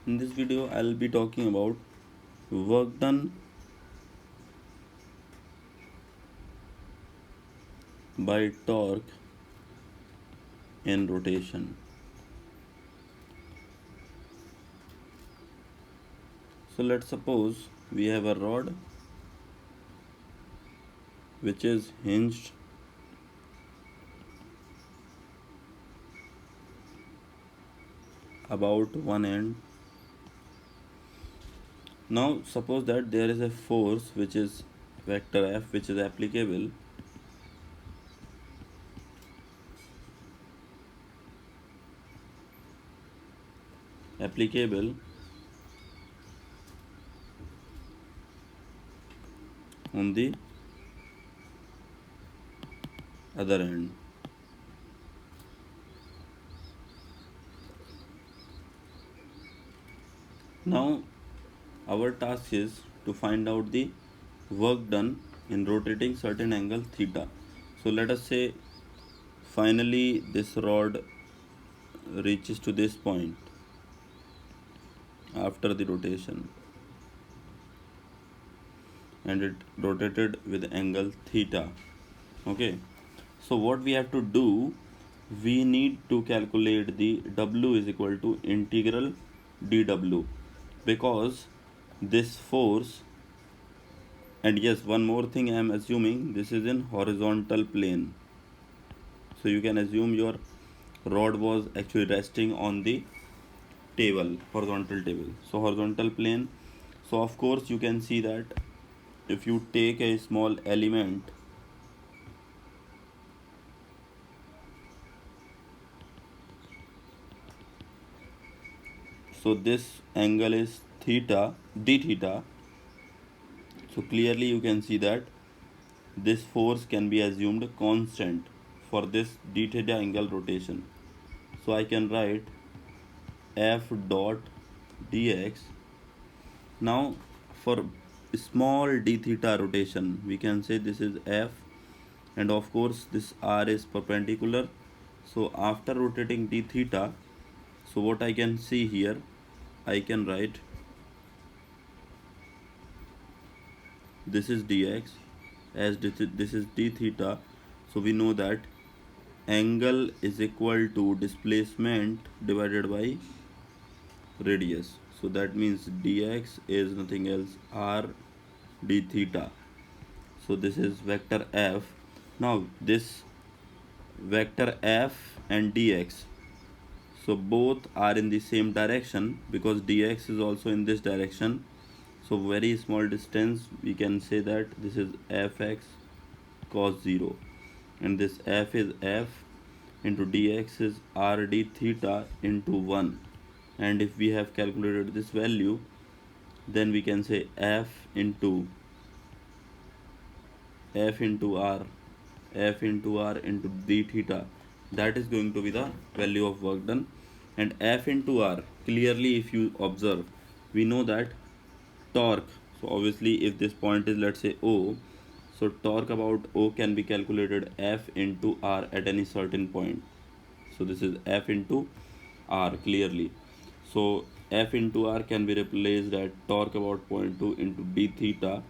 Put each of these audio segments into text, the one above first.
In this video, I'll be talking about work done by torque in rotation. So let's suppose we have a rod which is hinged about one end. Now suppose that there is a force which is vector F which is applicable on the other end. Now our task is to find out the work done in rotating certain angle theta. So let us say finally this rod reaches to this point after the rotation and it rotated with angle theta. Okay, so what we have to do, we need to calculate the W is equal to integral dW, because this force, and yes, one more thing, I am assuming this is in horizontal plane, so you can assume your rod was actually resting on the horizontal table, so horizontal plane. So of course you can see that if you take a small element, so this angle is theta, d theta. So clearly you can see that this force can be assumed constant for this d theta angle rotation. So I can write F dot dx. Now for small d theta rotation we can say this is F, and of course this R is perpendicular. So after rotating d theta, so what I can see here, I can write this is dx as this is d theta. So we know that angle is equal to displacement divided by radius. So that means dx is nothing else r d theta. So this is vector F. Now this vector F and dx, so both are in the same direction because dx is also in this direction. So very small distance, we can say that this is fx cos 0, and this f is f into dx is r d theta into 1. And if we have calculated this value, then we can say f into r into d theta, that is going to be the value of work done. And f into r, clearly if you observe, we know that torque, so obviously if this point is, let's say, O, so torque about O can be calculated F into R at any certain point. So this is F into R clearly. So F into R can be replaced at torque about point 2 into d theta.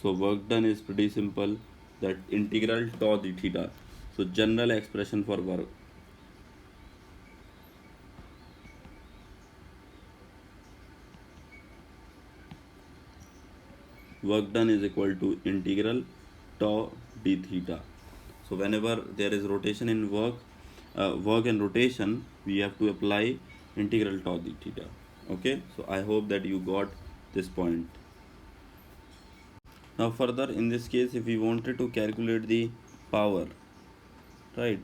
So work done is pretty simple, that integral tau d theta. So general expression for work done is equal to integral tau d theta. So whenever there is rotation in work and rotation, we have to apply integral tau d theta. Okay, so I hope that you got this point. Now further, in this case, if we wanted to calculate the power, right,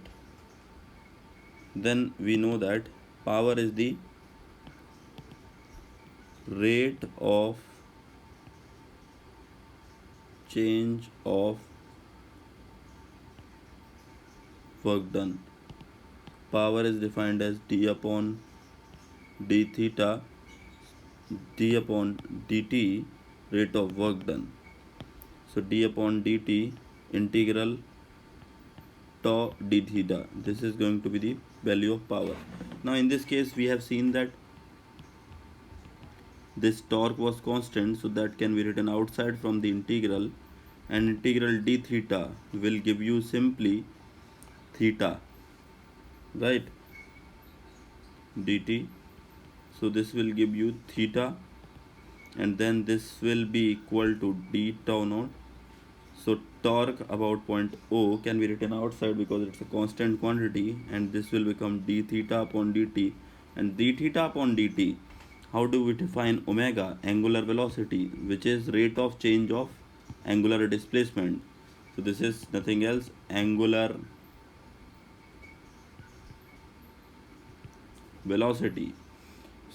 then we know that power is the rate of change of work done. Power is defined as d upon d theta, d upon dt, rate of work done. So d upon dt integral tau d theta, this is going to be the value of power. Now in this case we have seen that this torque was constant, so that can be written outside from the integral, and integral d theta will give you simply theta, right, dt. So this will give you theta, and then this will be equal to d tau naught. So torque about point O can be written outside because it's a constant quantity, and this will become d theta upon dt. And d theta upon dt, how do we define omega? Angular velocity, which is rate of change of angular displacement. So this is nothing else, angular velocity.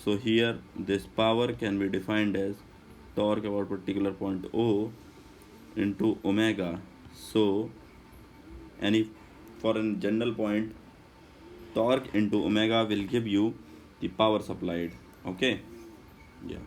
So here this power can be defined as torque about particular point O into omega. So any for a general point, torque into omega will give you the power supplied. Okay, yeah.